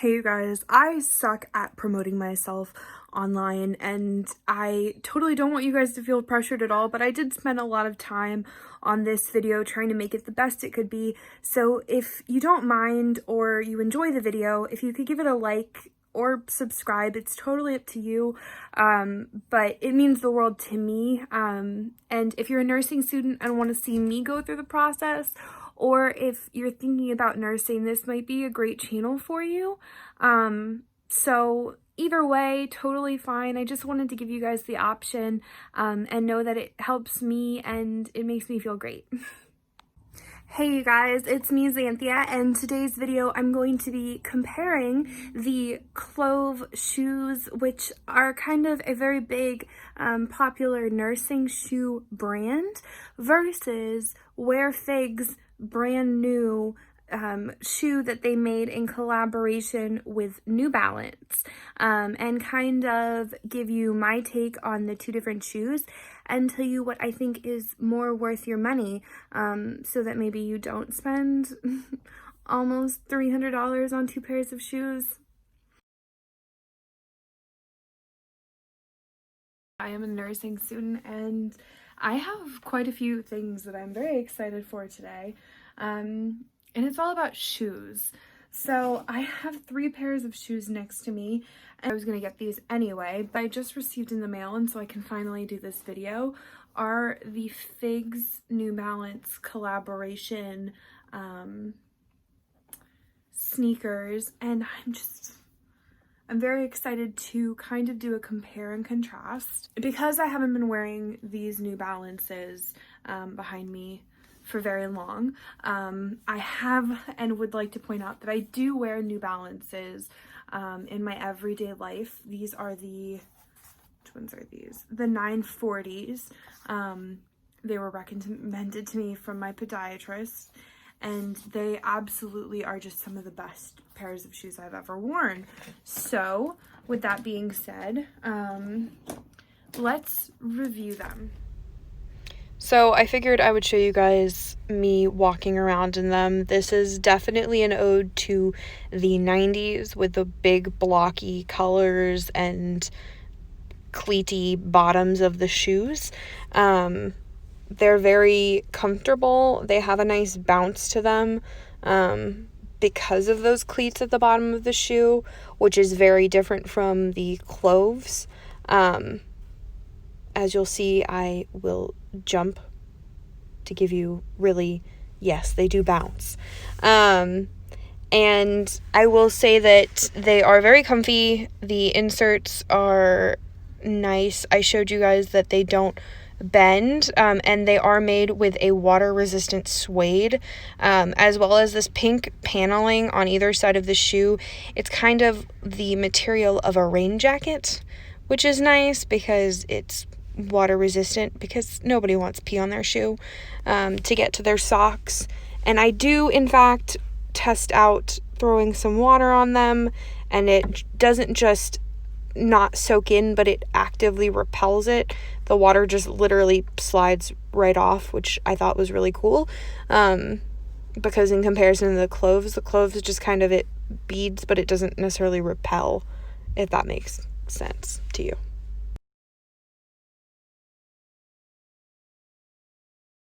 Hey you guys, I suck at promoting myself online and I totally don't want you guys to feel pressured at all, but I did spend a lot of time on this video trying to make it the best it could be. So if you don't mind or you enjoy the video, if you could give it a like or subscribe, it's totally up to you, but it means the world to me. And if you're a nursing student and want to see me go through the process, or if you're thinking about nursing, this might be a great channel for you. So either way, totally fine. I just wanted to give you guys the option, and know that it helps me and it makes me feel great. Hey you guys, it's me Xanthia, and today's video I'm going to be comparing the Clove shoes, which are kind of a very big popular nursing shoe brand, versus Wear Fig's brand new shoe that they made in collaboration with New Balance, and kind of give you my take on the two different shoes and tell you what I think is more worth your money, so that maybe you don't spend almost $300 on two pairs of shoes. I am a nursing student and I have quite a few things that I'm very excited for today, and it's all about shoes. So I have 3 pairs of shoes next to me, and I was gonna get these anyway, but I just received in the mail, and so I can finally do this video, are the Figs New Balance collaboration sneakers, and I'm very excited to kind of do a compare and contrast. Because I haven't been wearing these New Balances behind me for very long, I have and would like to point out that I do wear New Balances in my everyday life. These are which ones are these? The 940s. They were recommended to me from my podiatrist, and they absolutely are just some of the best pairs of shoes I've ever worn. So with that being said, let's review them. So I figured I would show you guys me walking around in them. This is definitely an ode to the 90s with the big blocky colors and cleaty bottoms of the shoes. They're very comfortable. They have a nice bounce to them because of those cleats at the bottom of the shoe, which is very different from the Cloves. As you'll see, I will jump to give you really, yes, they do bounce. And I will say that they are very comfy. The inserts are nice. I showed you guys that they don't bend, and they are made with a water-resistant suede, as well as this pink paneling on either side of the shoe. It's kind of the material of a rain jacket, which is nice because it's water resistant, because nobody wants pee on their shoe to get to their socks. And I do in fact test out throwing some water on them, and it doesn't just not soak in, but it actively repels it. The water just literally slides right off, which I thought was really cool, because in comparison to the Cloves just kind of, it beads, but it doesn't necessarily repel, if that makes sense to you.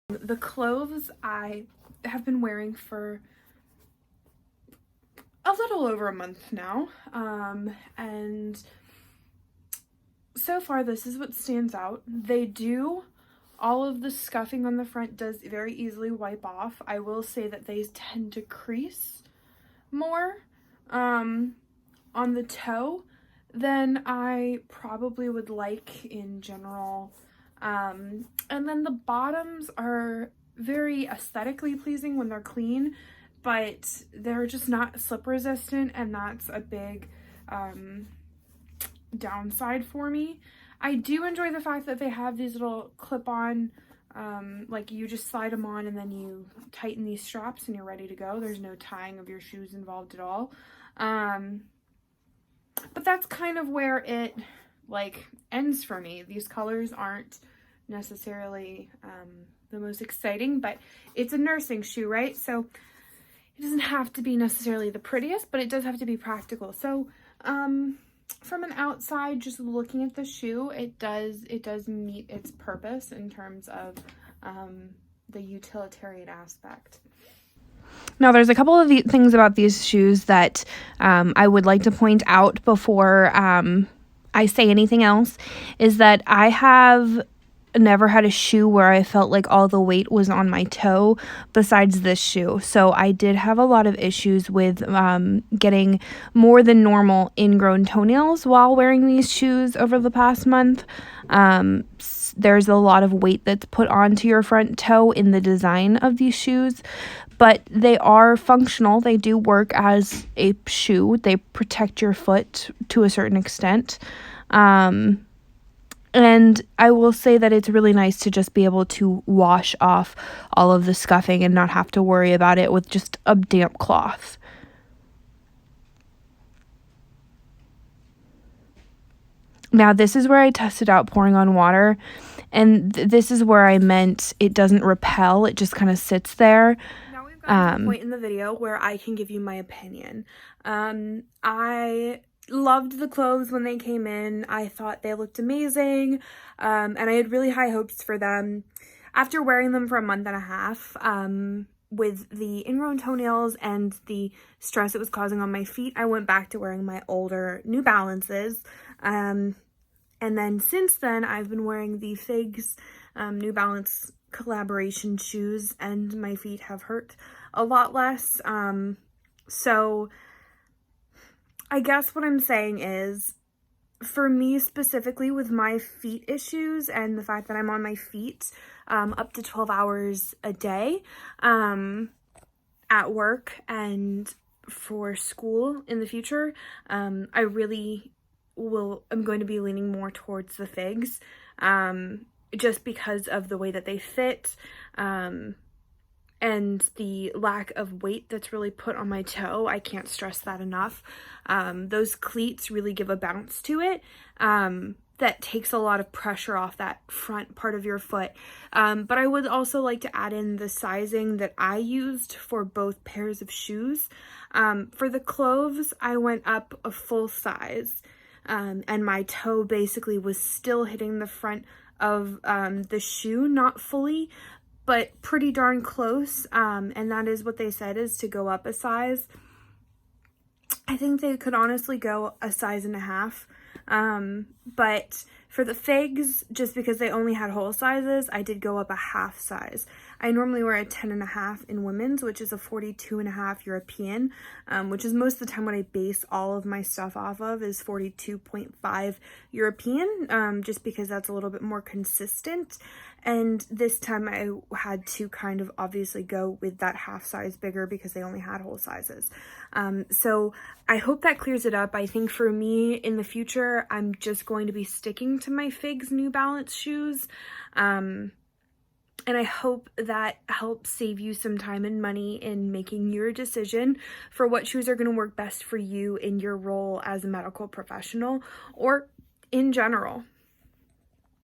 The Cloves I have been wearing for a little over a month now, and so far this is what stands out. All of the scuffing on the front does very easily wipe off. I will say that they tend to crease more on the toe than I probably would like in general. And then the bottoms are very aesthetically pleasing when they're clean, but they're just not slip resistant, and that's a big downside for me. I do enjoy the fact that they have these little clip-on, like you just slide them on and then you tighten these straps and you're ready to go. There's no tying of your shoes involved at all. But that's kind of where it ends for me. These colors aren't necessarily the most exciting, but it's a nursing shoe, right? So it doesn't have to be necessarily the prettiest, but it does have to be practical. So, from an outside, just looking at the shoe, it does meet its purpose in terms of the utilitarian aspect. Now, there's a couple of things about these shoes that I would like to point out before I say anything else, is that I have never had a shoe where I felt like all the weight was on my toe besides this shoe. So I did have a lot of issues with getting more than normal ingrown toenails while wearing these shoes over the past month. There's a lot of weight that's put onto your front toe in the design of these shoes, but they are functional. They do work as a shoe. They protect your foot to a certain extent. And I will say that it's really nice to just be able to wash off all of the scuffing and not have to worry about it with just a damp cloth. Now, this is where I tested out pouring on water, and this is where I meant it doesn't repel, it just kind of sits there. Now we've gotten to the point in the video where I can give you my opinion. I loved the Cloves when they came in. I thought they looked amazing, and I had really high hopes for them. After wearing them for a month and a half, with the ingrown toenails and the stress it was causing on my feet, I went back to wearing my older New Balances. And then since then, I've been wearing the Figs New Balance collaboration shoes, and my feet have hurt a lot less. So I guess what I'm saying is, for me specifically with my feet issues and the fact that I'm on my feet up to 12 hours a day at work and for school in the future, I'm going to be leaning more towards the Figs, just because of the way that they fit, and the lack of weight that's really put on my toe. I can't stress that enough. Those cleats really give a bounce to it, that takes a lot of pressure off that front part of your foot. But I would also like to add in the sizing that I used for both pairs of shoes. For the Cloves, I went up a full size. And my toe basically was still hitting the front of the shoe, not fully, but pretty darn close, and that is what they said, is to go up a size. I think they could honestly go a size and a half, but for the Figs, just because they only had whole sizes, I did go up a half size. I normally wear a 10.5 in women's, which is a 42.5 European, which is most of the time what I base all of my stuff off of, is 42.5 European, just because that's a little bit more consistent. And this time I had to kind of obviously go with that half size bigger because they only had whole sizes. So I hope that clears it up. I think for me in the future, I'm just going to be sticking to my Figs New Balance shoes. And I hope that helps save you some time and money in making your decision for what shoes are going to work best for you in your role as a medical professional or in general.